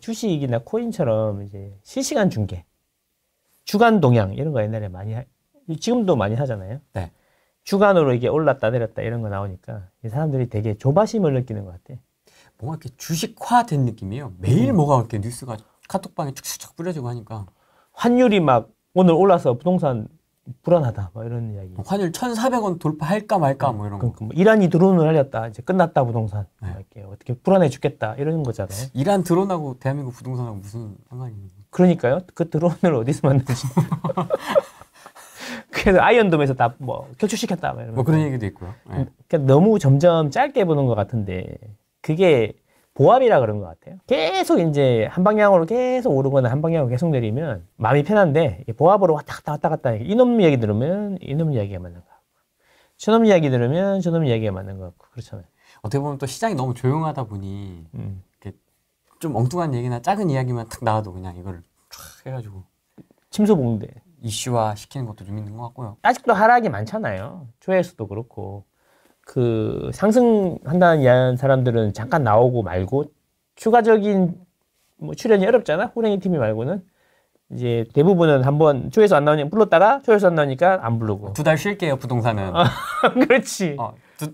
주식이나 코인처럼 이제 실시간 중계, 주간 동향 이런 거 옛날에 많이 지금도 많이 하잖아요. 네. 주간으로 이게 올랐다 내렸다 이런 거 나오니까 사람들이 되게 조바심을 느끼는 것 같아. 뭔가 이렇게 주식화된 느낌이에요. 매일 뭐가 이렇게 뉴스가 카톡방에 축축 뿌려지고 하니까. 환율이 막 오늘 올라서 부동산 불안하다 뭐 이런 이야기. 환율 1,400원 돌파할까 말까 뭐 이런 거. 그러니까 뭐 이란이 드론을 날렸다 이제 끝났다 부동산. 네. 이렇게 어떻게 불안해 죽겠다 이런 거잖아요. 이란 드론하고 대한민국 부동산하고 무슨 상관이 있는 거예요? 그러니까요. 그 드론을 어디서 만드지? 그래서 아이언돔에서 다 뭐 격추시켰다 뭐 그런 얘기도 있고요. 네. 그러니까 너무 점점 짧게 보는 것 같은데 그게 보합이라 그런 것 같아요. 계속 이제 한 방향으로 계속 오르거나 한 방향으로 계속 내리면 마음이 편한데 보합으로 왔다 갔다 이놈 이야기 들으면 이놈 이야기가 맞는 거 같고 저놈 이야기 들으면 저놈 이야기가 맞는 것 같고 그렇잖아요. 어떻게 보면 또 시장이 너무 조용하다 보니 이렇게 좀 엉뚱한 얘기나 작은 이야기만 탁 나와도 그냥 이걸 촥 해가지고 침소봉대 이슈화 시키는 것도 좀 있는 것 같고요. 아직도 하락이 많잖아요. 조회수도 그렇고 그 상승한다는 사람들은 잠깐 나오고 말고 추가적인 뭐 출연이 어렵잖아. 호랭이 TV 말고는 이제 대부분은 한번 조회수 안 나오니까 불렀다가 조회수 안 나오니까 안 부르고 2달 쉴게요 부동산은. 그렇지.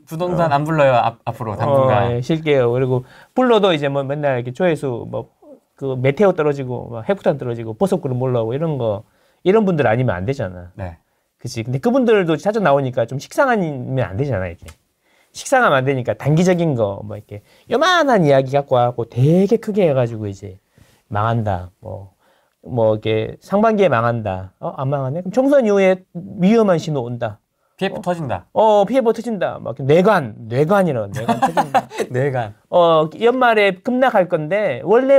부동산 안 불러요 앞으로 당분간. 예, 쉴게요. 그리고 불러도 이제 뭐 맨날 이렇게 조회수 뭐 그 메테오 떨어지고 뭐 해프탄 떨어지고 보석그룹 올라오고 이런 분들 아니면 안 되잖아. 네. 그치. 근데 그분들도 자주 나오니까 좀 식상하면 안 되잖아, 이게. 식상하면 안 되니까 단기적인 거, 뭐 이렇게 요만한 이야기 갖고 와갖고 되게 크게 해가지고 이제 망한다. 뭐 이렇게 상반기에 망한다. 안 망하네? 그럼 총선 이후에 위험한 신호 온다. PF 터진다. PF 터진다. 막 뇌관이라고, 뇌관 터진다. 뇌관. 연말에 급락할 건데, 원래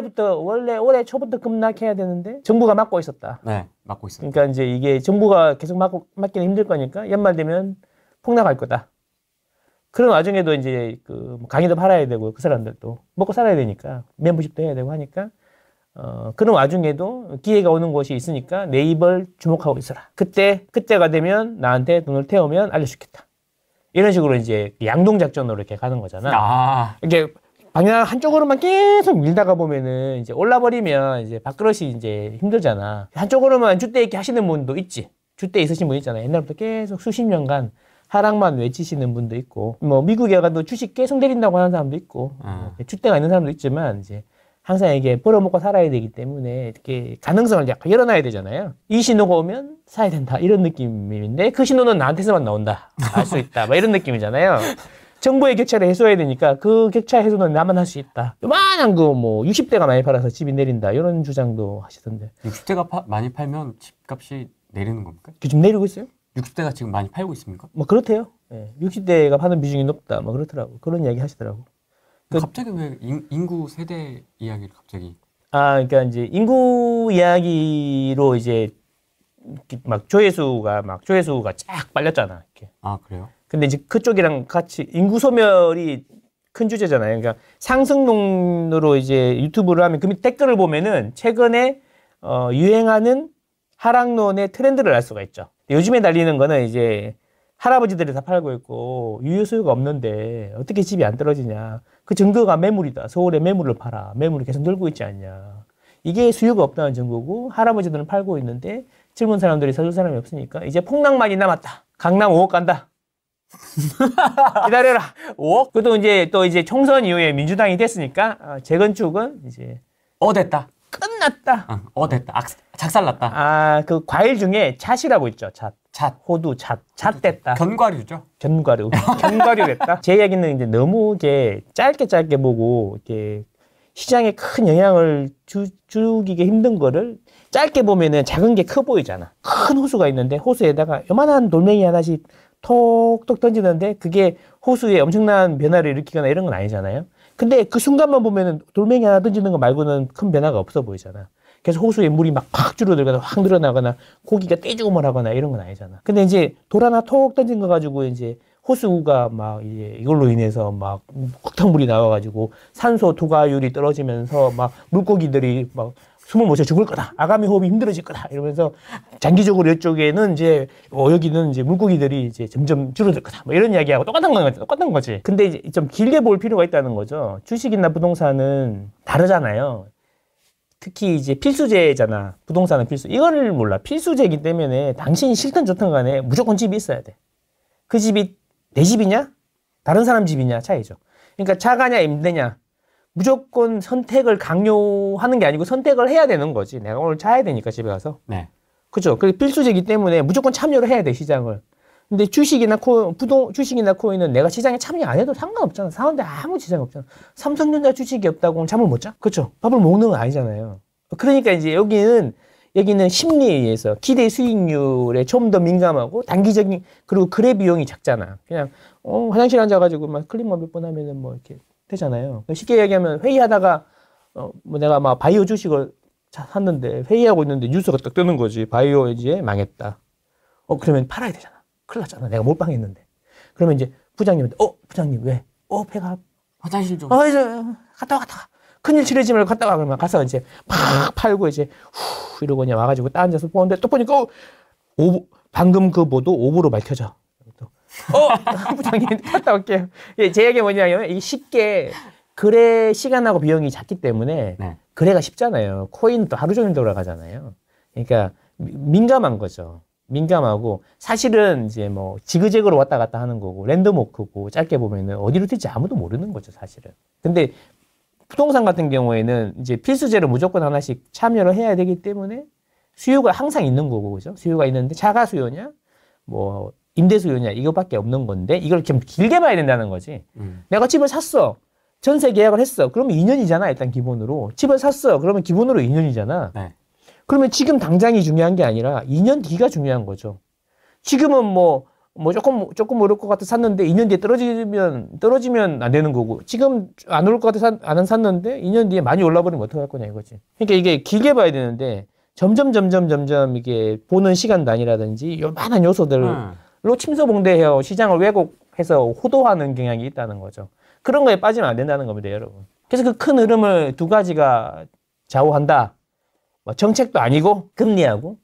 올해 초부터 급락해야 되는데, 정부가 막고 있었다. 네, 막고 있었다. 그러니까 이제 이게 정부가 계속 막기는 힘들 거니까, 연말 되면 폭락할 거다. 그런 와중에도 이제 그 강의도 팔아야 되고, 그 사람들도 먹고 살아야 되니까, 멤버십도 해야 되고 하니까, 그런 와중에도 기회가 오는 곳이 있으니까 내 입을 주목하고 있어라. 그때가 되면 나한테 돈을 태우면 알려주겠다. 이런 식으로 이제 양동작전으로 이렇게 가는 거잖아. 이게 방향 한쪽으로만 계속 밀다가 보면은 이제 올라버리면 이제 밥그릇이 이제 힘들잖아. 한쪽으로만 줏대 있게 하시는 분도 있지. 줏대 있으신 분 있잖아. 옛날부터 계속 수십 년간 하락만 외치시는 분도 있고, 뭐 미국에 가도 주식 계속 내린다고 하는 사람도 있고, 줏대가 있는 사람도 있지만 이제 항상 이게 벌어먹고 살아야 되기 때문에 이렇게 가능성을 약간 열어놔야 되잖아요. 이 신호가 오면 사야 된다 이런 느낌인데 그 신호는 나한테서만 나온다. 알 수 있다. 뭐 이런 느낌이잖아요. 정부의 격차를 해소해야 되니까 그 격차 해소는 나만 할 수 있다. 요만한 거 뭐 60대가 많이 팔아서 집이 내린다 이런 주장도 하시던데. 60대가 많이 팔면 집값이 내리는 겁니까? 지금 내리고 있어요? 60대가 지금 많이 팔고 있습니까? 뭐 그렇대요. 네. 60대가 파는 비중이 높다. 뭐 그렇더라고. 그런 이야기 하시더라고. 갑자기 왜 인구 세대 이야기를 갑자기? 그러니까 이제 인구 이야기로 이제 막 조회수가 쫙 빨렸잖아. 이렇게. 그래요? 근데 이제 그쪽이랑 같이 인구 소멸이 큰 주제잖아요. 그러니까 상승론으로 이제 유튜브를 하면 그 밑 댓글을 보면은 최근에 유행하는 하락론의 트렌드를 알 수가 있죠. 요즘에 달리는 거는 이제 할아버지들이 다 팔고 있고 유효 수요가 없는데 어떻게 집이 안 떨어지냐. 그 증거가 매물이다. 서울에 매물을 팔아. 매물이 계속 늘고 있지 않냐. 이게 수요가 없다는 증거고 할아버지들은 팔고 있는데 젊은 사람들이 사줄 사람이 없으니까 이제 폭락만이 남았다. 강남 5억 간다. 기다려라. 5억? 그것도 또 이제 총선 이후에 민주당이 됐으니까 재건축은 이제 됐다. 끝났다. 됐다. 작살났다. 그 과일 중에 잣이라고 있죠. 잣. 호두, 잣 됐다. 견과류죠? 견과류 됐다. 제 이야기는 이제 너무 이게 짧게 보고 이렇게 시장에 큰 영향을 주기가 힘든 거를 짧게 보면은 작은 게 커 보이잖아. 큰 호수가 있는데 호수에다가 요만한 돌멩이 하나씩 톡톡 던지는데 그게 호수에 엄청난 변화를 일으키거나 이런 건 아니잖아요. 근데 그 순간만 보면은 돌멩이 하나 던지는 거 말고는 큰 변화가 없어 보이잖아. 그래서 호수에 물이 막 팍 줄어들거나 확 늘어나거나 고기가 떼죽음을 하거나 이런 건 아니잖아. 근데 이제 돌 하나 톡 던진 거 가지고 이제 호수가 막 이제 이걸로 인해서 막 흙탕물이 나와가지고 산소 투과율이 떨어지면서 막 물고기들이 막 숨을 못 쉬어 죽을 거다. 아가미 호흡이 힘들어질 거다. 이러면서 장기적으로 이쪽에는 이제 여기는 이제 물고기들이 이제 점점 줄어들 거다. 뭐 이런 이야기하고 똑같은 거지. 근데 이제 좀 길게 볼 필요가 있다는 거죠. 주식이나 부동산은 다르잖아요. 특히 이제 필수제잖아. 부동산은 필수. 이거를 몰라. 필수제이기 때문에 당신이 싫든 좋든 간에 무조건 집이 있어야 돼. 그 집이 내 집이냐? 다른 사람 집이냐? 차이죠. 그러니까 자가냐 임대냐? 무조건 선택을 강요하는 게 아니고 선택을 해야 되는 거지. 내가 오늘 자야 되니까 집에 가서. 네. 그죠? 그게 필수제이기 때문에 무조건 참여를 해야 돼, 시장을. 근데 주식이나 코인은 내가 시장에 참여 안 해도 상관없잖아. 사는데 아무 지장이 없잖아. 삼성전자 주식이 없다고 잠을 못 자? 그쵸? 밥을 먹는 건 아니잖아요. 그러니까 이제 여기는 심리에 의해서 기대 수익률에 좀 더 민감하고 단기적인, 그리고 거래 비용이 작잖아. 그냥, 화장실 앉아가지고 막 클릭만 몇 번 하면은 뭐 이렇게 되잖아요. 쉽게 얘기하면 회의하다가, 뭐 내가 막 바이오 주식을 샀는데 회의하고 있는데 뉴스가 딱 뜨는 거지. 바이오 이제 망했다. 그러면 팔아야 되잖아. 큰일 났잖아. 내가 몰빵했는데. 그러면 이제 부장님한테, 부장님 왜? 배가 화장실 좀. 이제 갔다 와. 큰일 치르지 말고 갔다 와. 그러면 가서 이제 막 팔고 이제 이러고 그냥 와가지고 딱 앉아서 보는데 또 보니까 방금 그 뭐도 오보로 밝혀져. 부장님 갔다 올게요. 예, 제 얘기 뭐냐면 이게 쉽게 거래 시간하고 비용이 작기 때문에 네. 거래가 쉽잖아요. 코인 또 하루 종일 돌아가잖아요. 그러니까 민감한 거죠. 민감하고 사실은 이제 뭐 지그재그로 왔다 갔다 하는 거고 랜덤워크고 짧게 보면은 어디로 튈지 아무도 모르는 거죠, 사실은. 근데 부동산 같은 경우에는 이제 필수제로 무조건 하나씩 참여를 해야 되기 때문에 수요가 항상 있는 거고, 그죠? 수요가 있는데 자가 수요냐, 뭐 임대 수요냐 이거밖에 없는 건데 이걸 좀 길게 봐야 된다는 거지. 내가 집을 샀어. 전세 계약을 했어. 그러면 2년이잖아, 일단 기본으로. 집을 샀어. 그러면 기본으로 2년이잖아. 네. 그러면 지금 당장이 중요한 게 아니라 2년 뒤가 중요한 거죠. 지금은 뭐 조금 오를 것 같아 샀는데 2년 뒤에 떨어지면 안 되는 거고, 지금 안 오를 것 같아 안 샀는데 2년 뒤에 많이 올라버리면 어떡할 거냐 이거지. 그러니까 이게 길게 봐야 되는데 점점 이게 보는 시간 단위라든지 요만한 요소들로 침소봉대해요. 시장을 왜곡해서 호도하는 경향이 있다는 거죠. 그런 거에 빠지면 안 된다는 겁니다, 여러분. 그래서 그 큰 흐름을 두 가지가 좌우한다. 뭐 정책도 아니고 금리하고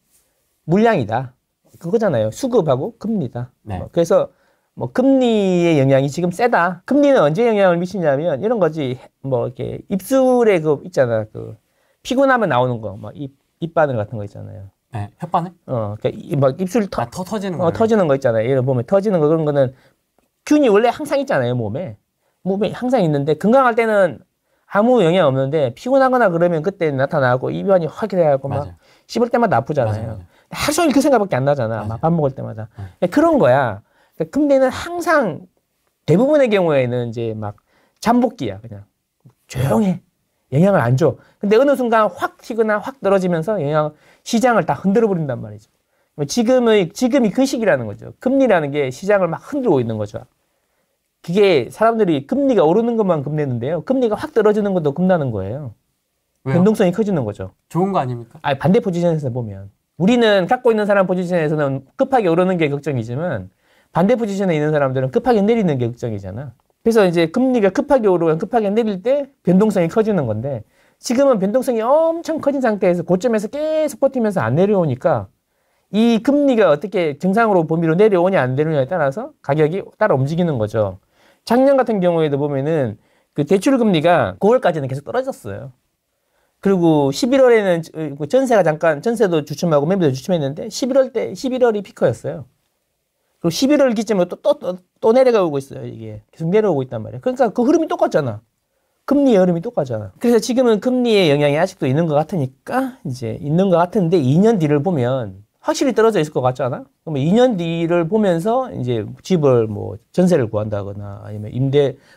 물량이다. 그거잖아요. 수급하고 금리다. 네. 그래서 뭐 금리의 영향이 지금 세다. 금리는 언제 영향을 미치냐면 이런 거지. 뭐 이렇게 입술에 그 있잖아. 그 피곤하면 나오는 거, 막 입바늘 같은 거 있잖아요. 네. 혓바늘? 그러니까 막 입술 터지는 거. 터지는 거 있잖아요. 예를 보면 터지는 거, 그런 거는 균이 원래 항상 있잖아요, 몸에 항상 있는데 건강할 때는 아무 영향 없는데 피곤하거나 그러면 그때 나타나고 입안이 확 돼가지고 막 씹을 때마다 아프잖아요. 맞아. 하루 종일 그 생각밖에 안 나잖아. 막 밥 먹을 때마다. 그런 거야. 그러니까 금리는 항상 대부분의 경우에는 이제 막 잠복기야. 그냥 조용해. 영향을 안 줘. 근데 어느 순간 확 튀거나 확 떨어지면서 시장을 다 흔들어 버린단 말이죠. 지금이 그 시기라는 거죠. 금리라는 게 시장을 막 흔들고 있는 거죠. 그게 사람들이 금리가 오르는 것만 겁내는데요. 금리가 확 떨어지는 것도 겁나는 거예요. 왜요? 변동성이 커지는 거죠. 좋은 거 아닙니까? 반대 포지션에서 보면. 우리는 갖고 있는 사람 포지션에서는 급하게 오르는 게 걱정이지만 반대 포지션에 있는 사람들은 급하게 내리는 게 걱정이잖아. 그래서 이제 금리가 급하게 오르면 급하게 내릴 때 변동성이 커지는 건데, 지금은 변동성이 엄청 커진 상태에서 고점에서 계속 버티면서 안 내려오니까 이 금리가 어떻게 정상으로 범위로 내려오냐 안 내려오냐에 따라서 가격이 따라 움직이는 거죠. 작년 같은 경우에도 보면은 그 대출 금리가 9월까지는 계속 떨어졌어요. 그리고 11월에는 전세도 주춤하고 매매도 주춤했는데 11월이 피커였어요. 그리고 11월 기점으로 또 내려가고 있어요. 이게 계속 내려오고 있단 말이에요. 그러니까 그 흐름이 똑같잖아. 금리의 흐름이 똑같잖아. 그래서 지금은 금리의 영향이 아직도 있는 것 같으니까 이제 있는 것 같은데 2년 뒤를 보면 확실히 떨어져 있을 것 같지 않아? 그러면 2년 뒤를 보면서 이제 집을 뭐 전세를 구한다거나 아니면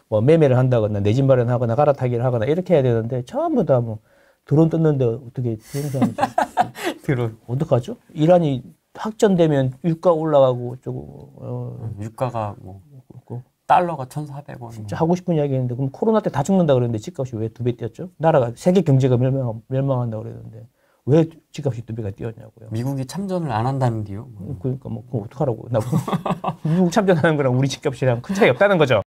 매매를 한다거나 내 집 마련하거나 갈아타기를 하거나 이렇게 해야 되는데 전부 다 뭐 드론 떴는데 어떻게 부동산이 드론. 어떡하죠? 이란이 확전되면 유가 올라가고 유가가 뭐 달러가 1,400원. 진짜 하고 싶은 이야기 했는데 그럼 코로나 때 다 죽는다 그랬는데 집값이 왜 2배 뛰었죠? 나라가 세계 경제가 멸망한다 그랬는데 왜 집값이 2배가 뛰었냐고요. 미국이 참전을 안 한다는 뒤요. 그러니까 그럼 어떡하라고. 미국 참전하는 거랑 우리 집값이랑 큰 차이 없다는 거죠.